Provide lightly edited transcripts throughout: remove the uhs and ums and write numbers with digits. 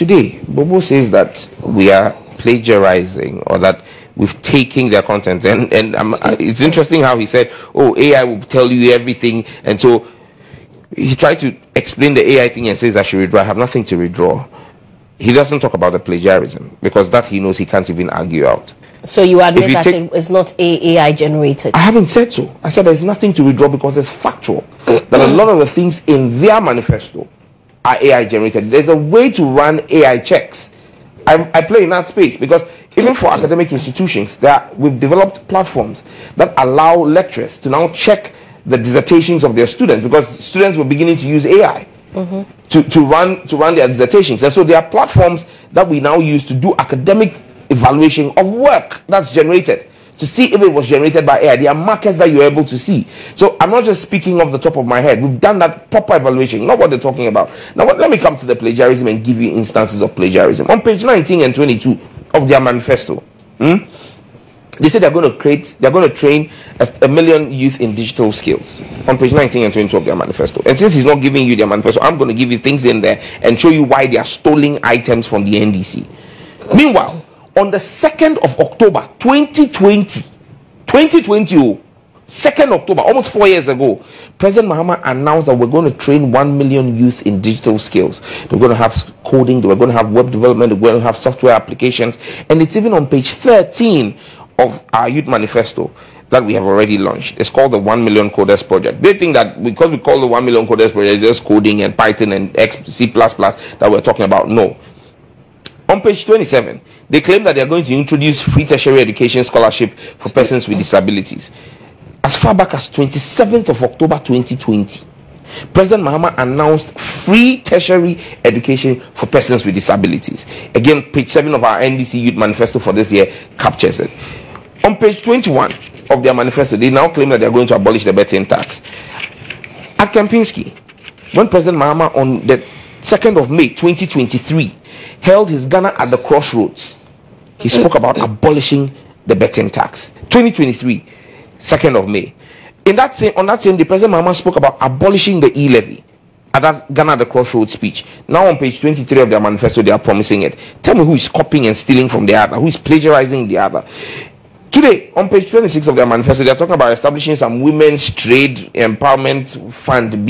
today, Bobo says that we are plagiarizing, or that we've taken their content, and it's interesting how he said, oh, AI will tell you everything, and so he tried to explain the AI thing and says I should withdraw. I have nothing to withdraw. He doesn't talk about the plagiarism, because that he knows he can't even argue out. So you admit that it is not AI generated? I haven't said so. I said there's nothing to withdraw because it's factual that a lot of the things in their manifesto are AI generated. There's a way to run AI checks. I play in that space because even for academic institutions, we've developed platforms that allow lecturers to now check the dissertations of their students, because students were beginning to use AI to run their dissertations. And so there are platforms that we now use to do academic evaluation of work that's generated, to see if it was generated by AI. There are markers that you're able to see. So I'm not just speaking off the top of my head. We've done that proper evaluation, not what they're talking about. Now let me come to the plagiarism and give you instances of plagiarism. On page 19 and 22 of their manifesto, they said they're going to train a million youth in digital skills. On page 19 and 22 of their manifesto. And since he's not giving you their manifesto, I'm going to give you things in there and show you why they are stealing items from the NDC. Meanwhile, on the 2nd of October 2020, 2nd October, almost 4 years ago, President Mahama announced that we're going to train 1 million youth in digital skills. They're going to have coding, they're going to have web development, they're going to have software applications, and it's even on page 13 of our youth manifesto that we have already launched. It's called the 1 Million Coders Project. They think that because we call the 1 Million Coders Project, it's just coding and Python and C++ that we're talking about. No. On page 27, they claim that they are going to introduce free tertiary education scholarship for persons with disabilities. As far back as 27th of October 2020, President Mahama announced free tertiary education for persons with disabilities. Again, page 7 of our NDC Youth Manifesto for this year captures it. On page 21 of their manifesto, they now claim that they are going to abolish the betting tax. At Kempinski, when President Mahama on the 2nd of May 2023 held his Ghana at the Crossroads, he spoke about abolishing the betting tax. 2023, 2nd of May. On that same day, President Mahama spoke about abolishing the e-levy at that Ghana at the Crossroads speech. Now on page 23 of their manifesto, they are promising it. Tell me who is copying and stealing from the other, who is plagiarizing the other. Today, on page 26 of their manifesto, they are talking about establishing some women's trade empowerment fund.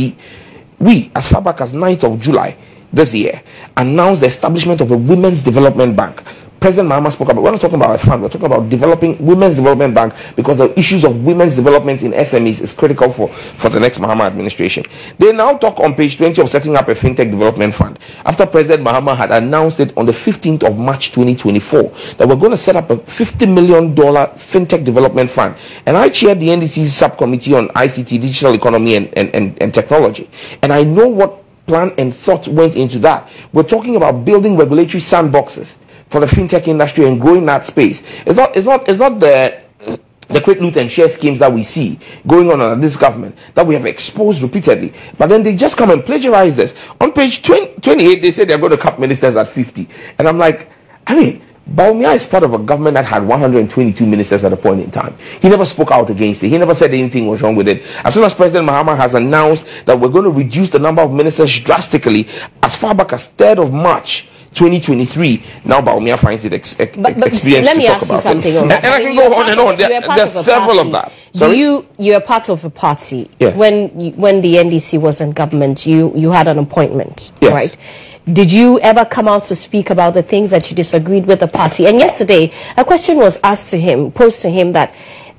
We, as far back as 9th of July this year, announced the establishment of a women's development bank. President Mahama spoke about, we're not talking about a fund, we're talking about developing women's development bank, because the issues of women's development in SMEs is critical for the next Mahama administration. They now talk on page 20 of setting up a fintech development fund, after President Mahama had announced it on the 15th of March 2024 that we're going to set up a $50 million fintech development fund. And I chaired the NDC's subcommittee on ICT, digital economy and technology, and I know what plan and thought went into that. We're talking about building regulatory sandboxes for the fintech industry and growing that space. It's not the quick loot and share schemes that we see going on under this government that we have exposed repeatedly. But then they just come and plagiarize this. On page 28, they say they're going to cap ministers at 50. And I'm like, I mean, Bawumia is part of a government that had 122 ministers at a point in time. He never spoke out against it. He never said anything was wrong with it. As soon as President Mahama has announced that we're going to reduce the number of ministers drastically, as far back as 3rd of March 2023, now Bawumia finds it experience let me ask you something on that. And I can go on and on. There are several of that. You're part of a party. Yes. When the NDC was in government, you had an appointment, yes, right? Did you ever come out to speak about the things that you disagreed with the party? And yesterday, a question was posed to him that,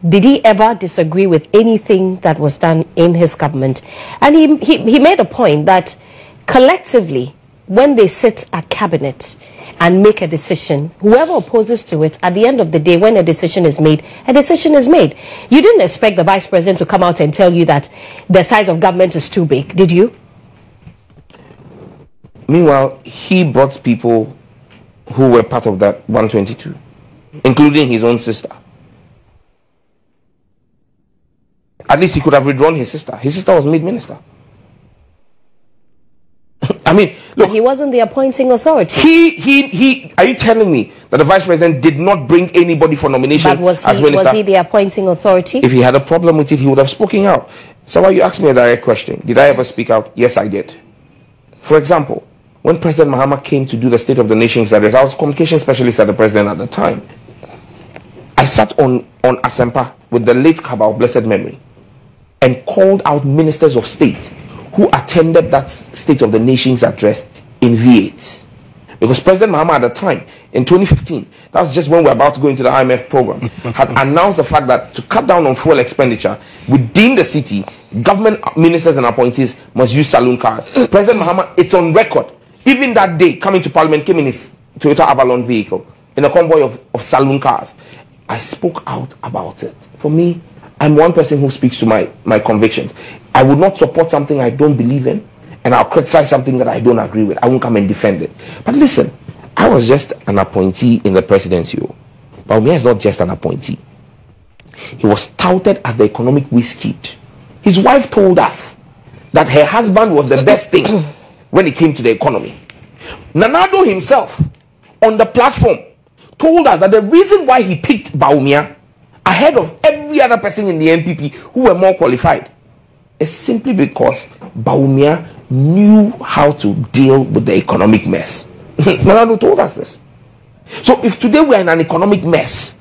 did he ever disagree with anything that was done in his government? And he made a point that collectively, when they sit at cabinet and make a decision, whoever opposes to it, at the end of the day, when a decision is made, a decision is made. You didn't expect the vice president to come out and tell you that the size of government is too big, did you? Meanwhile, he brought people who were part of that 122, including his own sister. At least he could have withdrawn his sister. His sister was made minister. I mean, look, he wasn't the appointing authority. Are you telling me that the vice president did not bring anybody for nomination as minister? Was he the appointing authority? If he had a problem with it, he would have spoken out. So why you asked me a direct question? Did I ever speak out? Yes, I did. For example, when President Mahama came to do the State of the Nation's address, I was communication specialist at the president at the time. I sat on Asempa with the late Kaba of blessed memory and called out ministers of state who attended that State of the Nation's address in V8. Because President Mahama at the time, in 2015, that was just when we were about to go into the IMF program, had announced the fact that to cut down on fuel expenditure within the city, government ministers and appointees must use saloon cars. President Mahama, it's on record, even that day coming to Parliament, came in his Toyota Avalon vehicle in a convoy of saloon cars. I spoke out about it. For me, I'm one person who speaks to my convictions. I would not support something I don't believe in, and I'll criticize something that I don't agree with. I won't come and defend it. But listen, I was just an appointee in the presidency. Bawumia is not just an appointee. He was touted as the economic whiz kid. His wife told us that her husband was the best thing when it came to the economy. Nanado himself, on the platform, told us that the reason why he picked Bawumia ahead of every other person in the NPP who were more qualified is simply because Bawumia knew how to deal with the economic mess. Nanado told us this. So if today we are in an economic mess,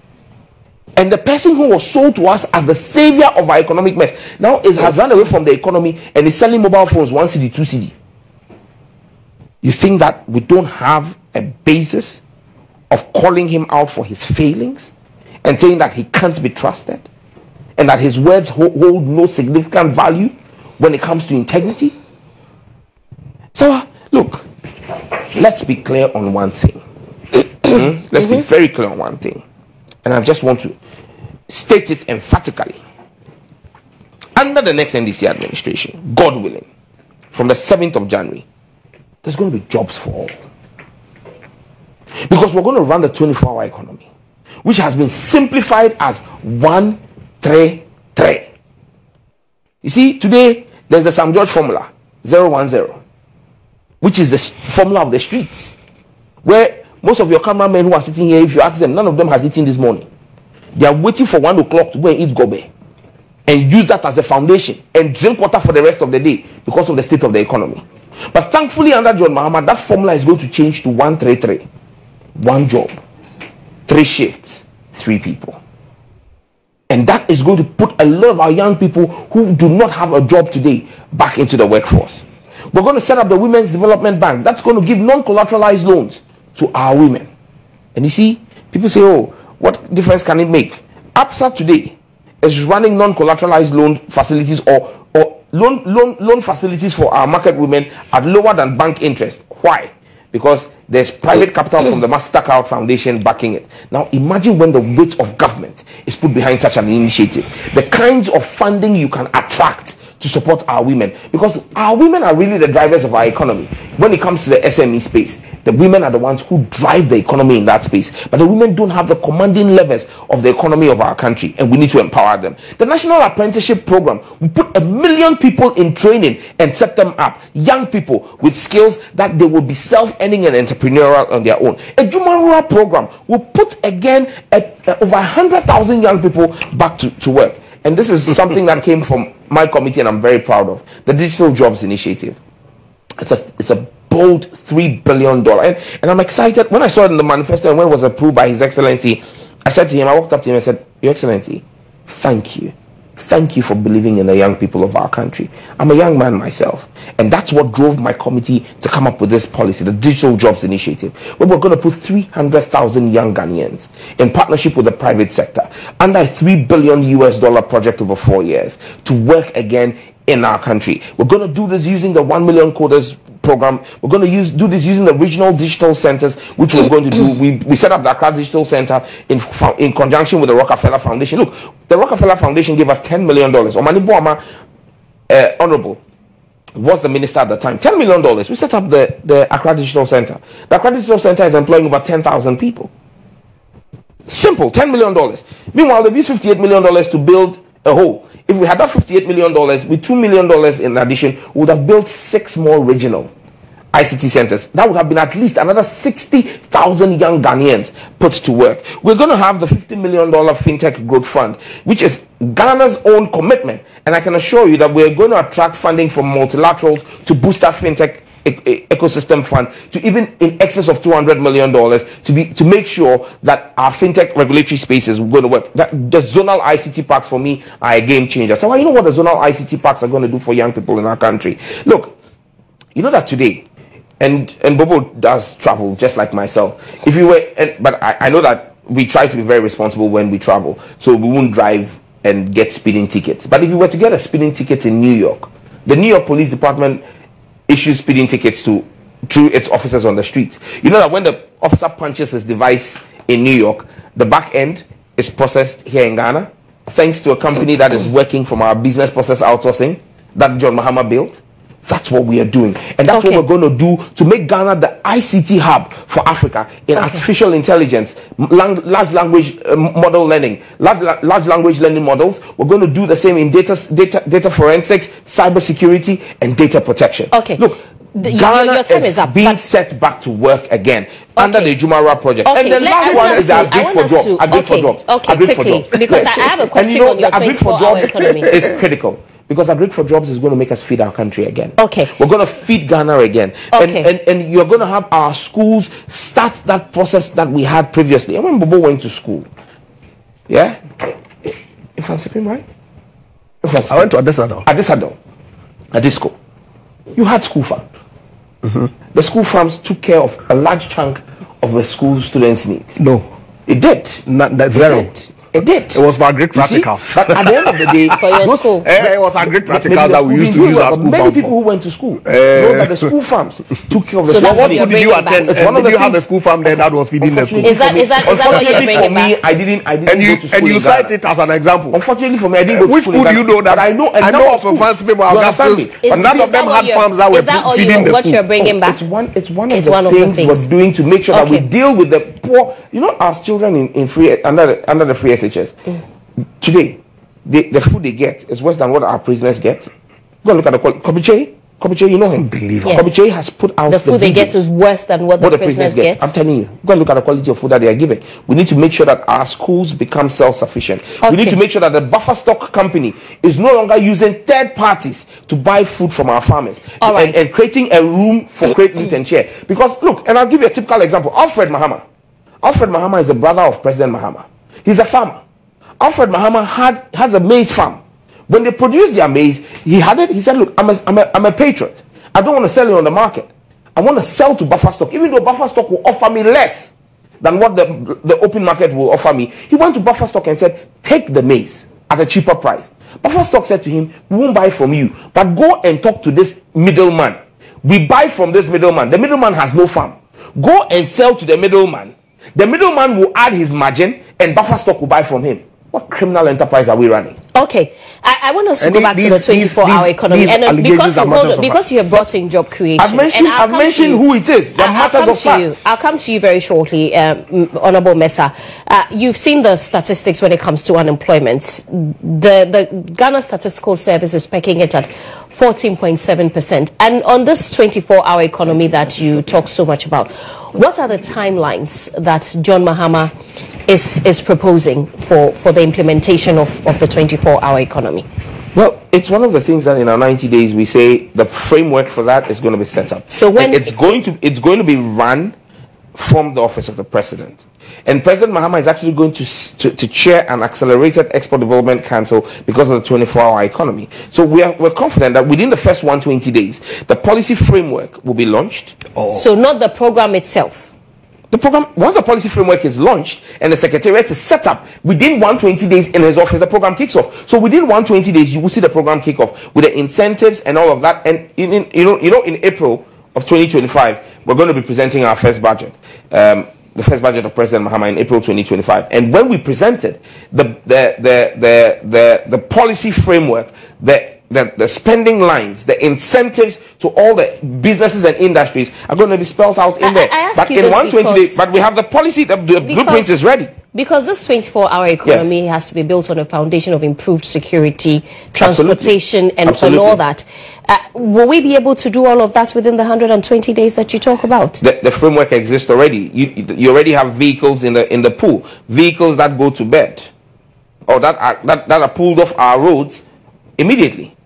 and the person who was sold to us as the savior of our economic mess now has run away from the economy and is selling mobile phones 1 cedi, 2 cedi, you think that we don't have a basis of calling him out for his failings and saying that he can't be trusted and that his words hold no significant value when it comes to integrity? So look, let's be clear on one thing. Let's be very clear on one thing, and I just want to state it emphatically. Under the next NDC administration, God willing, from the 7th of January, there's going to be jobs for all. Because we're going to run the 24-hour economy, which has been simplified as 1-3-3. You see, today there's the Sam George formula, 0-1-0, which is the formula of the streets, where most of your cameramen who are sitting here, if you ask them, none of them has eaten this morning. They are waiting for 1 o'clock to go and eat gobe and use that as a foundation and drink water for the rest of the day because of the state of the economy. But thankfully, under John Mahama, that formula is going to change to 1-3-3. 1 job, 3 shifts, 3 people. And that is going to put a lot of our young people who do not have a job today back into the workforce. We're going to set up the Women's Development Bank. That's going to give non-collateralized loans to our women. And you see, people say, oh, what difference can it make? APSA today is running non-collateralized loan facilities or loan facilities for our market women at lower than bank interest. Why? Because there's private capital from the Mastercard Foundation backing it. Now imagine when the weight of government is put behind such an initiative, the kinds of funding you can attract to support our women, because our women are really the drivers of our economy. When it comes to the SME space, the women are the ones who drive the economy in that space, but the women don't have the commanding levers of the economy of our country, and we need to empower them. The National Apprenticeship Program, we put 1 million people in training and set them up, young people with skills that they will be self-earning and entrepreneurial on their own. A Jumarura program will put again over 100,000 young people back to work. And this is something that came from my committee, and I'm very proud of the Digital Jobs Initiative. It's a bold $3 billion, and I'm excited. When I saw it in the manifesto and when it was approved by His Excellency, I said to him, I walked up to him and said, Your Excellency, thank you for believing in the young people of our country. I'm a young man myself, and that's what drove my committee to come up with this policy, the Digital Jobs Initiative, where we're going to put 300,000 young Ghanaians in partnership with the private sector under a $3 billion project over 4 years to work again in our country. We're going to do this using the 1 million coders program. We're going to do this using the regional digital centers, which we're going to do. We set up the Accra Digital Center in conjunction with the Rockefeller Foundation. Look, the Rockefeller Foundation gave us $10 million. Omani Bawumia, Honorable, was the minister at the time. $10 million. We set up the Accra Digital Center. The Accra Digital Center is employing over 10,000 people. Simple, $10 million. Meanwhile, they've used $58 million to build a hole. If we had that $58 million with $2 million in addition, we would have built 6 more regional ICT centers. That would have been at least another 60,000 young Ghanaians put to work. We're going to have the $50 million FinTech Growth Fund, which is Ghana's own commitment. And I can assure you that we're going to attract funding from multilaterals to boost that FinTech ecosystem fund to even in excess of $200 million to make sure that our fintech regulatory space is going to work. That the zonal ICT parks for me are a game changer. So, well, you know what the zonal ICT parks are going to do for young people in our country? Look, you know that today, and Bobo does travel just like myself. If you were, but I know that we try to be very responsible when we travel, so we won't drive and get speeding tickets. But if you were to get a speeding ticket in New York, the New York Police Department issues speeding tickets through its officers on the streets. You know that when the officer punches his device in New York, the back end is processed here in Ghana, thanks to a company that is working from our business process outsourcing that John Mahama built. That's what we are doing. And that's what we're going to do to make Ghana the ICT hub for Africa in artificial intelligence, large language model learning, large language learning models. We're going to do the same in data forensics, cybersecurity, and data protection. Look, Ghana your time is up, being set back to work again under the Jumara project. And the last one is the upgrade for jobs. Upgrade for jobs. Upgrade for jobs. Because I have a question on your 24-hour economy. It's critical. Because Agri for Jobs is going to make us feed our country again. We're going to feed Ghana again. And you're going to have our schools start that process that we had previously. I when Bobo went to school. Yeah? If I'm sleeping right? I went to Adesado. Adisco. You had school farms. The school farms took care of a large chunk of the school students' needs. No. It did. That's zero. It did. It was for great practicals. But at the end of the day, for your school. It was a great practicals that we used to use as school. Many people who went to school know that the school farms took care of the school. So what did you attend? Did you have the school farm there that was feeding the school? Is that what you're bringing back? I didn't go to school. And you cite it as an example. Unfortunately for me, I didn't go to school. Which school do you know that? I know of a fancy people are gospels, but none of them had farms that were feeding the school. What you're bringing back? It's one of the things we're doing to make sure that we deal with the poor. You know, our children in free under the free SHS. Today, the food they get is worse than what our prisoners get. Go and look at the quality. Kobiche, you know him. Yes. Kobiche has put out the food they get is worse than what the prisoners get. I'm telling you. Go and look at the quality of food that they are giving. We need to make sure that our schools become self-sufficient. We need to make sure that the buffer stock company is no longer using third parties to buy food from our farmers. And creating a room for great meat and share. Because, look, and I'll give you a typical example. Alfred Mahama. Alfred Mahama is the brother of President Mahama. He's a farmer. Alfred Mahama has a maize farm. When they produced their maize, he said, look, I'm a patriot. I don't want to sell it on the market. I want to sell to buffer stock. Even though buffer stock will offer me less than what the open market will offer me. He went to buffer stock and said, take the maize at a cheaper price. Buffer stock said to him, we won't buy from you, but go and talk to this middleman. We buy from this middleman. The middleman has no farm. Go and sell to the middleman. The middleman will add his margin and buffer stock will buy from him. What criminal enterprise are we running? Okay, I want us to go back to the 24-hour economy, and because you have brought in job creation. I've mentioned who it is. The matters of fact. I'll come to you very shortly, Honorable Mesa. You've seen the statistics when it comes to unemployment. The Ghana Statistical Service is pecking it at 14.7%. And on this 24-hour economy that you talk so much about, what are the timelines that John Mahama is proposing for the implementation of the 24-hour economy? Well, it's one of the things that in our 90 days we say the framework for that is going to be set up. So when it's going to be run from the office of the president, and President Mahama is actually going to chair an accelerated export development council because of the 24-hour economy. So we're confident that within the first 120 days, the policy framework will be launched. So not the program itself. The program, once the policy framework is launched and the secretariat is set up, within 120 days in his office, the program kicks off. So within 120 days, you will see the program kick off with the incentives and all of that. And in April of 2025, we're going to be presenting our first budget, the first budget of President Mahama in April 2025. And when we presented the policy framework, the spending lines, the incentives to all the businesses and industries are going to be spelled out in there. But in 120 days, but we have the policy, the blueprint is ready. Because this 24-hour economy has to be built on a foundation of improved security, transportation, and all that. Will we be able to do all of that within the 120 days that you talk about? The framework exists already. You already have vehicles in the pool, vehicles that go to bed, or that are pulled off our roads immediately.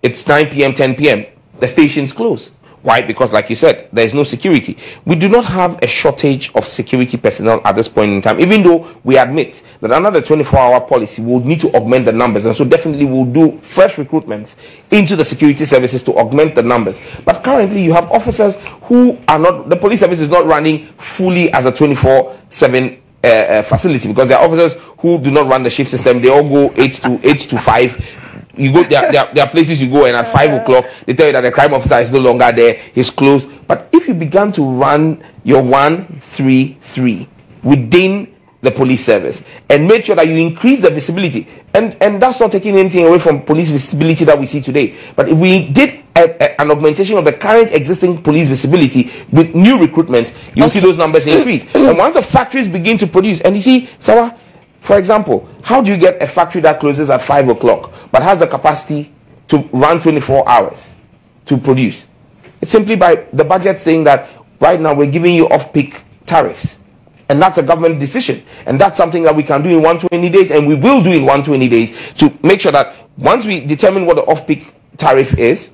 It's 9 p.m., 10 p.m. The station's closed. Why? Because like you said, there is no security. We do not have a shortage of security personnel at this point in time, even though we admit that another 24-hour policy will need to augment the numbers, and so definitely we'll do fresh recruitments into the security services to augment the numbers. But currently you have officers who are not, the police service is not running fully as a 24/7 facility, because there are officers who do not run the shift system. They all go 8 to 5. You go there are places you go, and at 5 o'clock they tell you that the crime officer is no longer there, he's closed. But if you began to run your 1-3-3 within the police service and make sure that you increase the visibility, and that's not taking anything away from police visibility that we see today, but if we did an augmentation of the current existing police visibility with new recruitment, you'll see those numbers increase. And once the factories begin to produce, and you see, Sawa, for example, how do you get a factory that closes at 5 o'clock but has the capacity to run 24 hours to produce? It's simply by the budget saying that right now we're giving you off-peak tariffs. And that's a government decision. And that's something that we can do in 120 days, and we will do in 120 days to make sure that once we determine what the off-peak tariff is,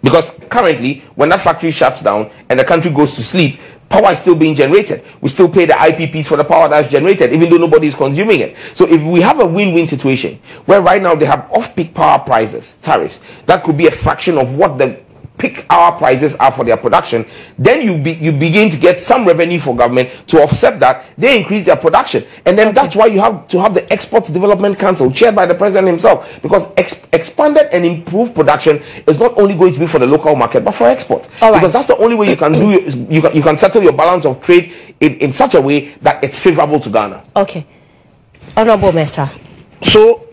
because currently when that factory shuts down and the country goes to sleep, power is still being generated. We still pay the IPPs for the power that's generated, even though nobody is consuming it. So if we have a win-win situation where right now they have off-peak power prices, tariffs, that could be a fraction of what the peak hour prices are for their production, then you begin to get some revenue for government to offset that. They increase their production, and then that's why you have to have the Exports Development Council chaired by the president himself, because expanded and improved production is not only going to be for the local market but for export. Because that's the only way you can do you can settle your balance of trade in such a way that it's favorable to Ghana. Okay, Honorable Mesa. So